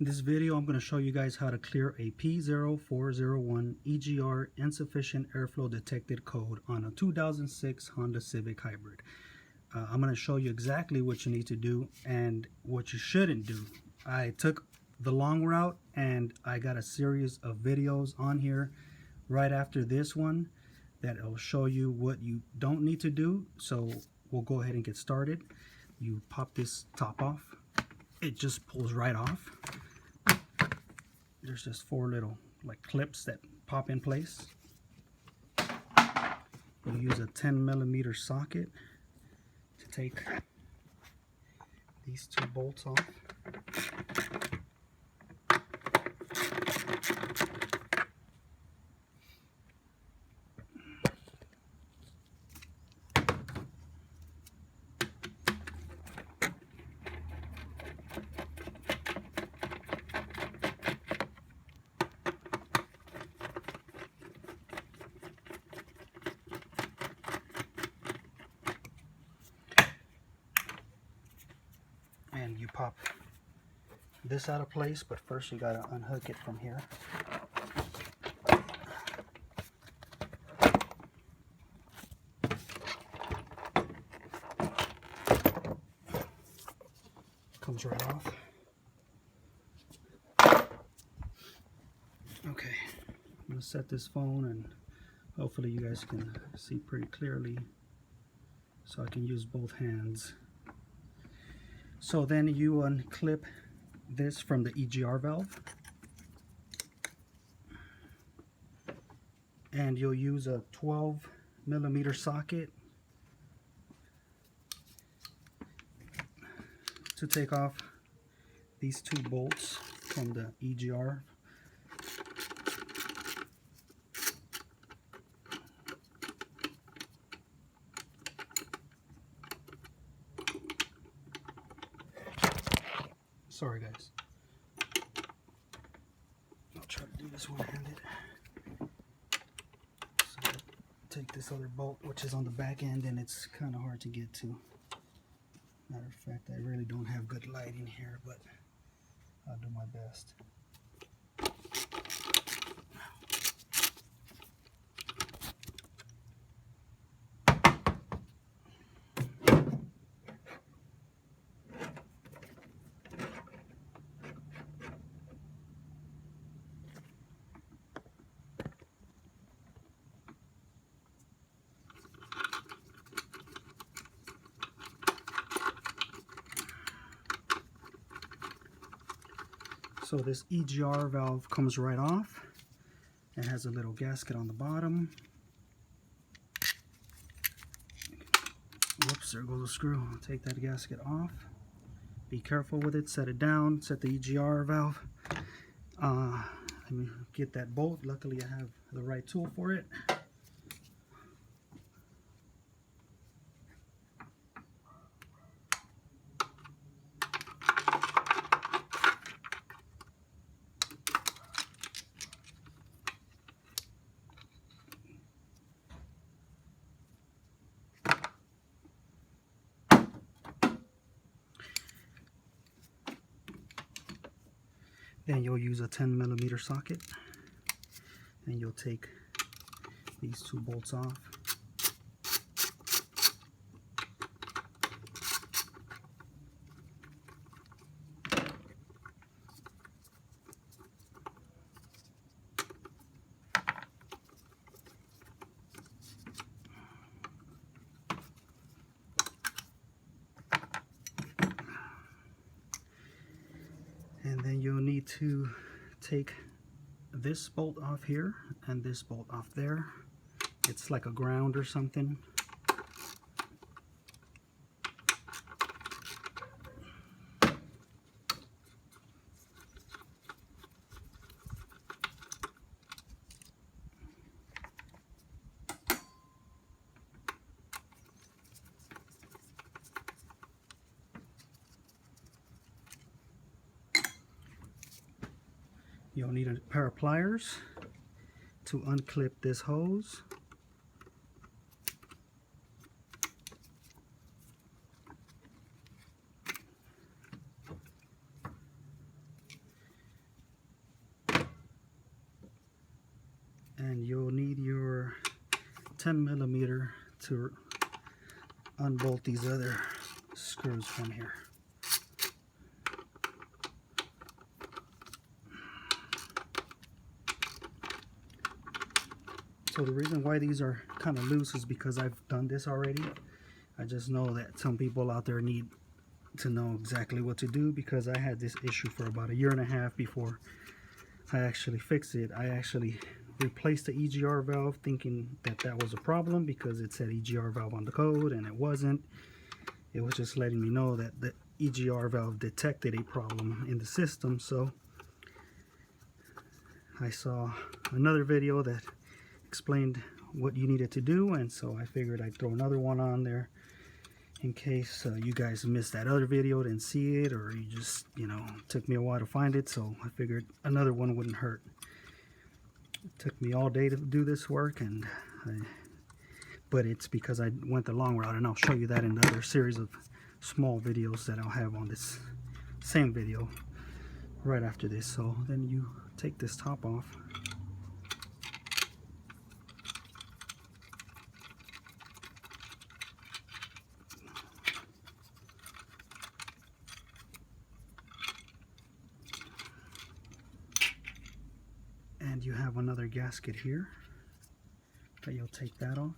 In this video, I'm going to show you guys how to clear a P0401 EGR insufficient airflow detected code on a 2006 Honda Civic Hybrid. I'm going to show you exactly what you need to do and what you shouldn't do. I took the long route and I got a series of videos on here right after this one that will show you what you don't need to do. So we'll go ahead and get started. You pop this top off. It just pulls right off. There's just four little clips that pop in place. We'll use a 10mm socket to take these two bolts off. And you pop this out of place, but first you gotta unhook it from here. Comes right off. Okay, I'm gonna set this phone and hopefully you guys can see pretty clearly so I can use both hands. So then you unclip this from the EGR valve and you'll use a 12mm socket to take off these two bolts from the EGR. Sorry guys, I'll try to do this one-handed. So take this other bolt, which is on the back end, and it's kind of hard to get to. Matter of fact, I really don't have good lighting here, but I'll do my best. So this EGR valve comes right off. It has a little gasket on the bottom. Whoops, there goes the screw. I'll take that gasket off. Be careful with it, set it down, set the EGR valve. Let me get that bolt. Luckily I have the right tool for it. Then you'll use a 10mm socket and you'll take these two bolts off. And then you'll need to take this bolt off here and this bolt off there. It's like a ground or something. You'll need a pair of pliers to unclip this hose. 10mm to unbolt these other screws from here. So the reason why these are kind of loose is because I've done this already. I just know that some people out there need to know exactly what to do, because I had this issue for about 1.5 years before I actually fixed it. I actually replaced the EGR valve thinking that that was a problem because it said EGR valve on the code, and it wasn't. It was just letting me know that the EGR valve detected a problem in the system. So I saw another video that explained what you needed to do, and so I figured I'd throw another one on there in case you guys missed that other video, didn't see it, or you just, you know, took me a while to find it. So I figured another one wouldn't hurt. It took me all day to do this work, and but it's because I went the long route, and I'll show you that in the other series of small videos that I'll have on this same video right after this. So then you take this top off. And you have another gasket here that you'll take that off.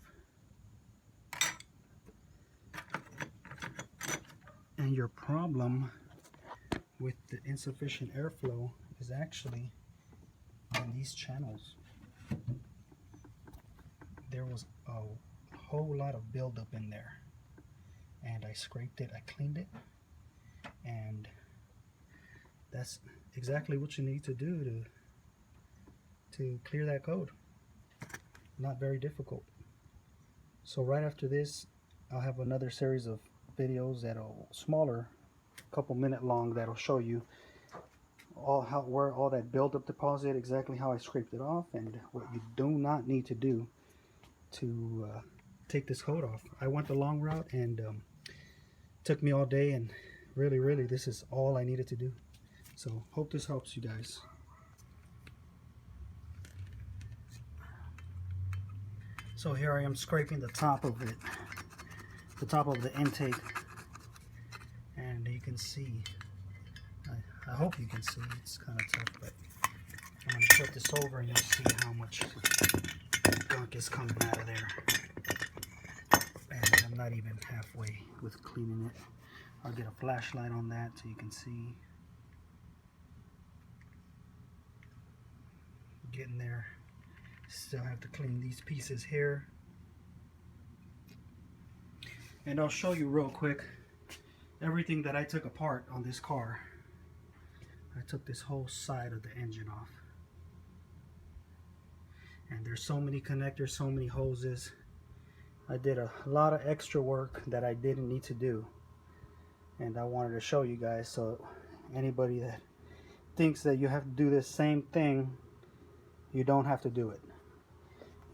And your problem with the insufficient airflow is actually on these channels. There was a whole lot of buildup in there, and I scraped it, I cleaned it, and that's exactly what you need to do to clear that code. Not very difficult. So right after this, I'll have another series of videos that'll smaller, couple minute long, that'll show you where all that buildup deposit, exactly how I scraped it off, and what you do not need to do to take this code off. I went the long route, and took me all day, and really this is all I needed to do. So hope this helps you guys. So here I am scraping the top of it, the top of the intake, and you can see, I hope you can see, it's kind of tough, but I'm going to flip this over and you'll see how much gunk is coming out of there. And I'm not even halfway with cleaning it. I'll get a flashlight on that so you can see. Getting there. Still have to clean these pieces here. And I'll show you real quick everything that I took apart on this car. I took this whole side of the engine off. And there's so many connectors, so many hoses. I did a lot of extra work that I didn't need to do. And I wanted to show you guys, so anybody that thinks that you have to do this same thing, you don't have to do it.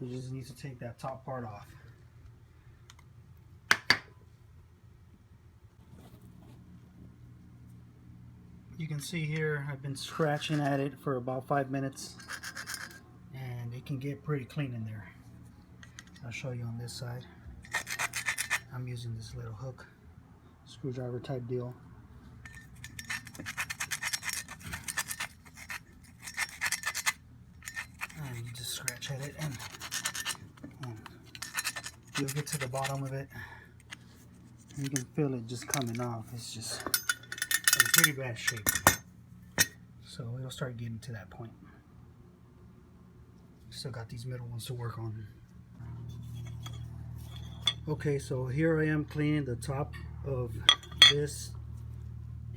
You just need to take that top part off. You can see here I've been scratching at it for about 5 minutes, and it can get pretty clean in there. I'll show you on this side. I'm using this little hook, screwdriver type deal. And you just scratch at it, and you'll get to the bottom of it. You can feel it just coming off. It's just in pretty bad shape. So it'll start getting to that point. Still got these middle ones to work on. Okay, so here I am cleaning the top of this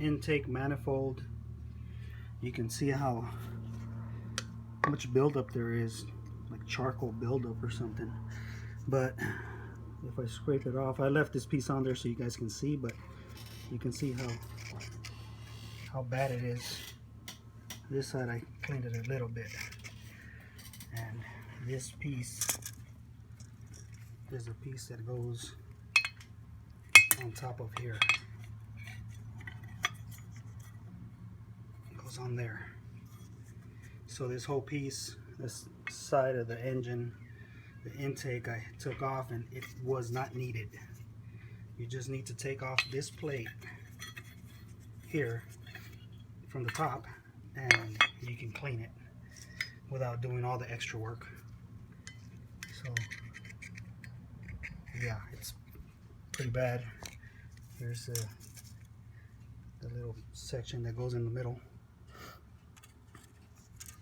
intake manifold. You can see how much buildup there is, like charcoal buildup or something. But if I scrape it off, I left this piece on there so you guys can see, but you can see how bad it is. This side I cleaned it a little bit, and this piece, there's a piece that goes on top of here. It goes on there. So this whole piece, this side of the engine, the intake I took off, and it was not needed. You just need to take off this plate here from the top and you can clean it without doing all the extra work. So yeah, it's pretty bad. Here's the little section that goes in the middle,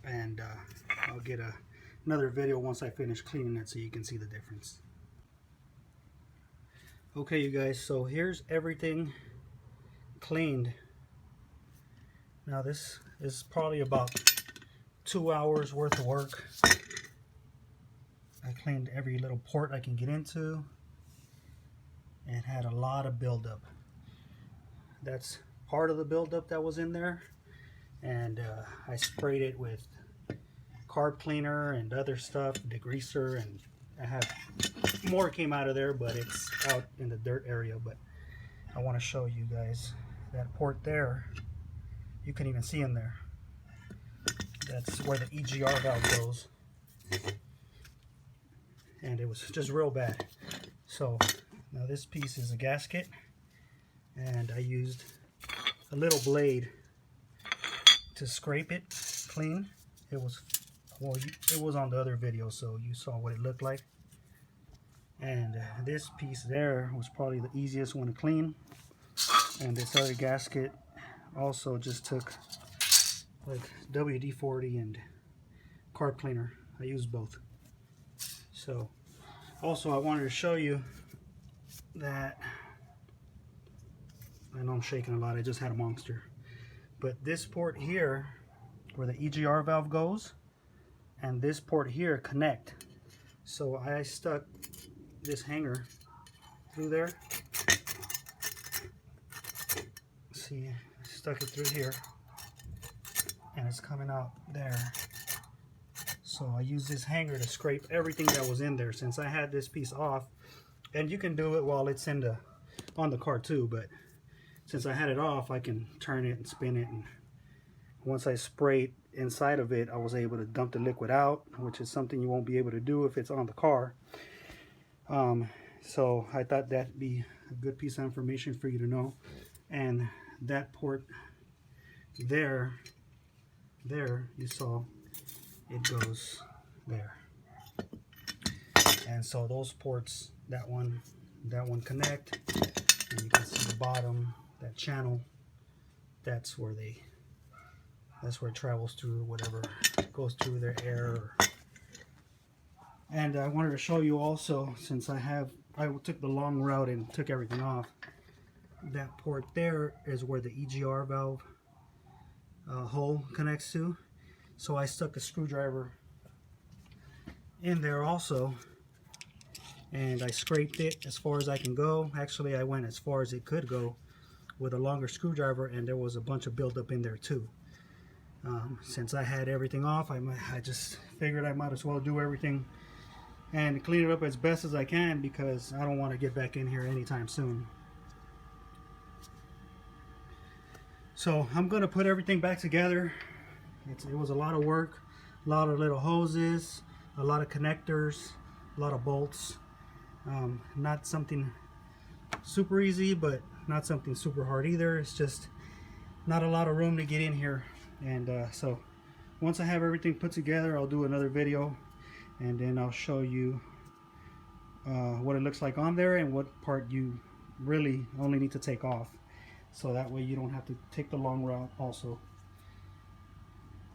and I'll get another video once I finish cleaning it so you can see the difference. Okay you guys, so here's everything cleaned. Now this is probably about 2 hours worth of work. I cleaned every little port I can get into. It had a lot of buildup. That's part of the buildup that was in there, and I sprayed it with carb cleaner and other stuff, degreaser, and I have more came out of there, but it's out in the dirt area. But I want to show you guys that port there. You can even see in there. That's where the EGR valve goes, and it was just real bad. So now this piece is a gasket, and I used a little blade to scrape it clean. It was, well, it was on the other video, so you saw what it looked like. And this piece there was probably the easiest one to clean. And this other gasket also just took like WD-40 and carb cleaner. I used both. So also I wanted to show you that, I know I'm shaking a lot, I just had a monster, but this port here where the EGR valve goes and this port here connect. So I stuck this hanger through there. See, I stuck it through here and it's coming out there. So I used this hanger to scrape everything that was in there since I had this piece off. And you can do it while it's in on the car too, but since I had it off, I can turn it and spin it, and once I sprayed inside of it, I was able to dump the liquid out, which is something you won't be able to do if it's on the car. So I thought that'd be a good piece of information for you to know. And that port there you saw it goes there, and so those ports, that one connect, and you can see the bottom, that channel, that's where it travels through, whatever goes through their air. And I wanted to show you also, since I took the long route and took everything off, that port there is where the EGR valve hole connects to. So I stuck a screwdriver in there also, and I scraped it as far as I can go. Actually, I went as far as it could go with a longer screwdriver, and there was a bunch of buildup in there too. Since I had everything off, I just figured I might as well do everything and clean it up as best as I can, because I don't want to get back in here anytime soon. So I'm going to put everything back together. It was a lot of work, a lot of little hoses, a lot of connectors, a lot of bolts. Not something super easy, but not something super hard either. It's just not a lot of room to get in here. And so once I have everything put together, I'll do another video, and then I'll show you what it looks like on there and what part you really only need to take off, so that way you don't have to take the long route also.